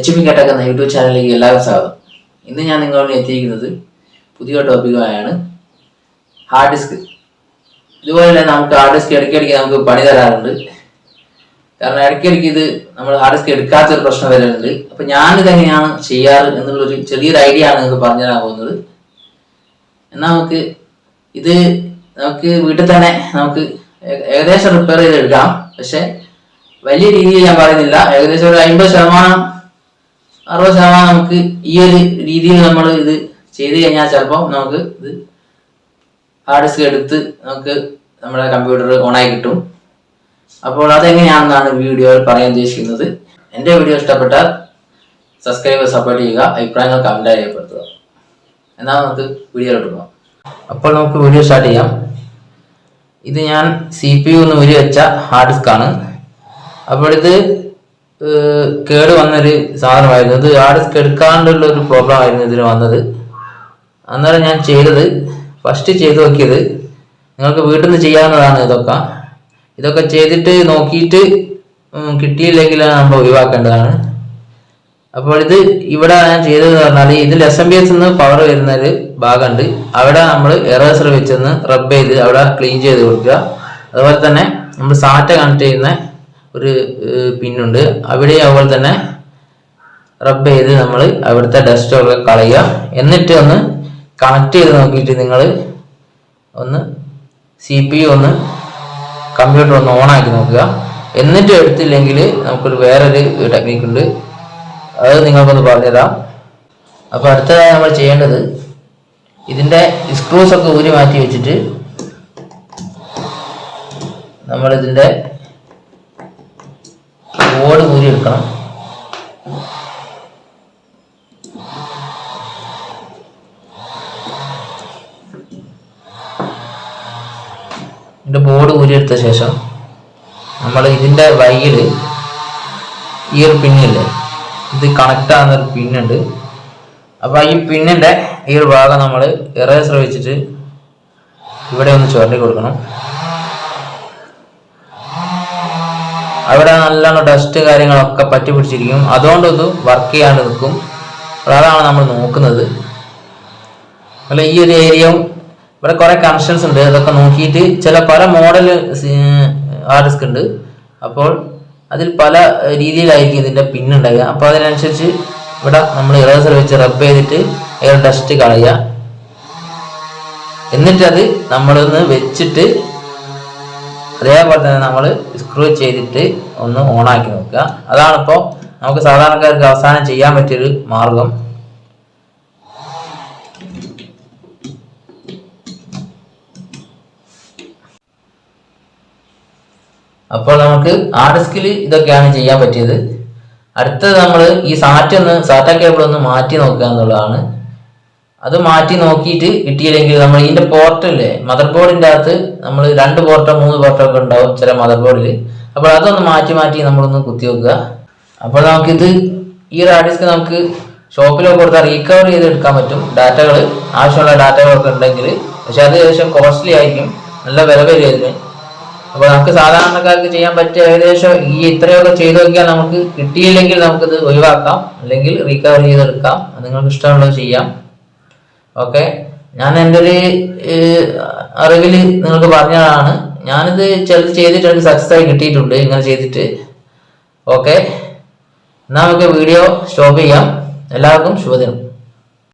HB Cat എന്ന YouTube ചാനലിലേക്ക് എല്ലാവർക്കും സ്വാഗതം. ഇന്ന് ഞാൻ നിങ്ങളോട് എത്തിയിരിക്കുന്നത് പുതിയ ടോപ്പിക്കുമായാണ്. Hard disk. ഇതുപോലെ തന്നെ നമുക്ക് ഹാർഡ് ഡിസ്ക് ഇടയ്ക്കിടയ്ക്ക് നമുക്ക് പണി തരാറുണ്ട്. കാരണം ഇടയ്ക്കിടയ്ക്ക് ഇത് നമ്മൾ ഹാർഡ് ഡിസ്ക് എടുക്കാത്തൊരു പ്രശ്നം വരുന്നുണ്ട്. അപ്പം ഞാനിത് എങ്ങനെയാണ് ചെയ്യാറ് എന്നുള്ളൊരു ചെറിയൊരു ഐഡിയ ആണ് നിങ്ങൾക്ക് പറഞ്ഞു തരാൻ പോകുന്നത്. എന്നാൽ നമുക്ക് വീട്ടിൽ തന്നെ നമുക്ക് ഏകദേശം റിപ്പയർ ചെയ്ത് എടുക്കാം. പക്ഷെ വലിയ രീതിയിൽ ഞാൻ പറയുന്നില്ല. ഏകദേശം ഒരു 50%, 60% നമുക്ക് ഈ ഒരു രീതിയിൽ നമ്മൾ ഇത് ചെയ്ത് കഴിഞ്ഞാൽ ചിലപ്പോൾ നമുക്ക് ഇത് ഹാർഡ് ഡിസ്ക് എടുത്ത് നമുക്ക് നമ്മുടെ കമ്പ്യൂട്ടർ ഓണായി കിട്ടും. അപ്പോൾ അതെങ്ങനെയാണെന്നാണ് വീഡിയോയിൽ പറയാൻ ഉദ്ദേശിക്കുന്നത്. എൻ്റെ വീഡിയോ ഇഷ്ടപ്പെട്ടാൽ സബ്സ്ക്രൈബ് സപ്പോർട്ട് ചെയ്യുക, അഭിപ്രായങ്ങൾ കമന്റ് രേഖപ്പെടുത്തുക. എന്നാൽ നമുക്ക് വീഡിയോയിലോട്ട് പോകാം. അപ്പോൾ നമുക്ക് വീഡിയോ സ്റ്റാർട്ട് ചെയ്യാം. ഇത് ഞാൻ CPU ഒന്ന് ഊരി വെച്ച ഹാർഡ് ഡിസ്ക് ആണ്. അപ്പോൾ ഇത് കേട് വന്നൊരു സാധനമായിരുന്നു. ഇത് ഹാർഡ് ഡിസ്ക് എടുക്കാണ്ടുള്ള ഒരു പ്രോബ്ലം ആയിരുന്നു ഇതിന് വന്നത്. അന്നേരം ഞാൻ ഫസ്റ്റ് ചെയ്ത് നോക്കിയത്, നിങ്ങൾക്ക് വീട്ടിൽ നിന്ന് ചെയ്യാവുന്നതാണ്. ഇതൊക്കെ ചെയ്തിട്ട് നോക്കിയിട്ട് കിട്ടിയില്ലെങ്കിൽ നമ്മൾ ഒഴിവാക്കേണ്ടതാണ്. അപ്പോൾ ഇത് ഇവിടെ ഞാൻ ചെയ്തതെന്ന് പറഞ്ഞാൽ ഇതിൽ SMPS പവർ വരുന്ന ഒരു ഭാഗമുണ്ട്. അവിടെ നമ്മൾ എറേസർ വെച്ചൊന്ന് റബ്ബ് ചെയ്ത് അവിടെ ക്ലീൻ ചെയ്ത് കൊടുക്കുക. അതുപോലെ തന്നെ നമ്മൾ സാറ്റ കണക്ട് ചെയ്യുന്ന ഒരു പിന്നുണ്ട്, അവിടെ അതുപോലെ തന്നെ റബ്ബ് ചെയ്ത് നമ്മൾ അവിടുത്തെ ഡസ്റ്റൊക്കെ കളയുക. എന്നിട്ട് ഒന്ന് കണക്ട് ചെയ്ത് നോക്കിയിട്ട് നിങ്ങൾ ഒന്ന് CPU ഒന്ന് കമ്പ്യൂട്ടർ ഒന്ന് ഓണാക്കി നോക്കുക. എന്നിട്ട് എടുത്തില്ലെങ്കിൽ നമുക്കൊരു വേറൊരു ടെക്നിക്ക് ഉണ്ട്, അത് നിങ്ങൾക്കൊന്ന് പറഞ്ഞുതരാം. അപ്പോൾ അടുത്തതായി നമ്മൾ ചെയ്യേണ്ടത്, ഇതിൻ്റെ സ്ക്രൂസ് ഒക്കെ ഊരി മാറ്റി വെച്ചിട്ട് നമ്മളിതിൻ്റെ ബോർഡ് ഊരി എടുക്കണം. ഇതിൻ്റെ ബോർഡ് ഊരിയെടുത്ത ശേഷം നമ്മൾ ഇതിൻ്റെ വൈകിൽ ഈ ഒരു പിന്നില്ലേ, ഇത് കണക്ട് ആകുന്നൊരു പിന്നുണ്ട്. അപ്പോൾ ഈ പിന്നിൻ്റെ ഈ ഒരു ഭാഗം നമ്മൾ എറേസർ വെച്ചിട്ട് ഇവിടെ ഒന്ന് ചുരണ്ടി കൊടുക്കണം. അവിടെ നല്ലോണം ഡസ്റ്റ് കാര്യങ്ങളൊക്കെ പറ്റി പിടിച്ചിരിക്കും, അതുകൊണ്ടൊന്ന് വർക്ക് ചെയ്യാണ്ട് നിൽക്കും. അതാണ് നമ്മൾ നോക്കുന്നത്. അല്ല, ഈ ഒരു ഏരിയയും ഇവിടെ കുറേ കണക്ഷൻസ് ഉണ്ട്, അതൊക്കെ നോക്കിയിട്ട് പല മോഡൽ ഹാർഡ് ഡിസ്ക് ഉണ്ട്. അപ്പോൾ അതിൽ പല രീതിയിലായിരിക്കും ഇതിൻ്റെ പിന്നുണ്ടാവുക. അപ്പോൾ അതിനനുസരിച്ച് ഇവിടെ നമ്മൾ ഇറേസർ വെച്ച് റബ്ബ് ചെയ്തിട്ട് എയർ ഡസ്റ്റ് കളയുക. എന്നിട്ടത് നമ്മളൊന്ന് വെച്ചിട്ട് അതേപോലെ തന്നെ നമ്മൾ സ്ക്രൂ ചെയ്തിട്ട് ഒന്ന് ഓണാക്കി നോക്കുക. അതാണിപ്പോൾ നമുക്ക് സാധാരണക്കാർക്ക് അവസാനം ചെയ്യാൻ പറ്റിയൊരു മാർഗം. അപ്പോൾ നമുക്ക് ഹാർഡ് ഡിസ്കിൽ ഇതൊക്കെയാണ് ചെയ്യാൻ പറ്റിയത്. അടുത്തത് നമ്മൾ ഈ സാറ്റ കേബിൾ ഒന്ന് മാറ്റി നോക്കുക എന്നുള്ളതാണ്. അത് മാറ്റി നോക്കിയിട്ട് കിട്ടിയില്ലെങ്കിൽ നമ്മൾ ഇതിന്റെ പോർട്ടില്ലേ, മദർ ബോർഡിന്റെ അകത്ത് നമ്മൾ 2 പോർട്ടോ 3 പോർട്ടോ ഒക്കെ ഉണ്ടാവും ചില മദർ ബോർഡിൽ. അപ്പോൾ അതൊന്ന് മാറ്റി നമ്മളൊന്ന് കുത്തി വെക്കുക. അപ്പോൾ നമുക്കിത് ഈ ഒരു ഹാർഡ് ഡിസ്ക് നമുക്ക് ഷോപ്പിലൊക്കെ കൊടുത്താൽ റീകവർ ചെയ്ത് എടുക്കാൻ പറ്റും, ഡാറ്റകൾ ആവശ്യമുള്ള ഡാറ്റകളൊക്കെ ഉണ്ടെങ്കിൽ. പക്ഷെ അത് ഏകദേശം കോസ്റ്റ്ലി ആയിരിക്കും, നല്ല വില വരും ഇതിന്. അപ്പോൾ നമുക്ക് സാധാരണക്കാർക്ക് ചെയ്യാൻ പറ്റിയ ഏകദേശം ഈ ഇത്രയൊക്കെ ചെയ്ത് നോക്കിയാൽ നമുക്ക് കിട്ടിയില്ലെങ്കിൽ നമുക്കിത് ഒഴിവാക്കാം, അല്ലെങ്കിൽ റീകവർ ചെയ്തെടുക്കാം. നിങ്ങൾക്ക് ഇഷ്ടമുള്ളത് ചെയ്യാം. ഓക്കെ, ഞാൻ എൻ്റെ ഒരു അറിവിൽ നിങ്ങൾക്ക് പറഞ്ഞതാണ്. ഞാനിത് ചിലത് ചെയ്തിട്ട് എനിക്ക് സക്സസ് ആയി കിട്ടിയിട്ടുണ്ട് ഇങ്ങനെ ചെയ്തിട്ട്. ഓക്കെ, എന്നാൽ നമുക്ക് വീഡിയോ സ്റ്റോപ്പ് ചെയ്യാം. എല്ലാവർക്കും ശുഭദിനം.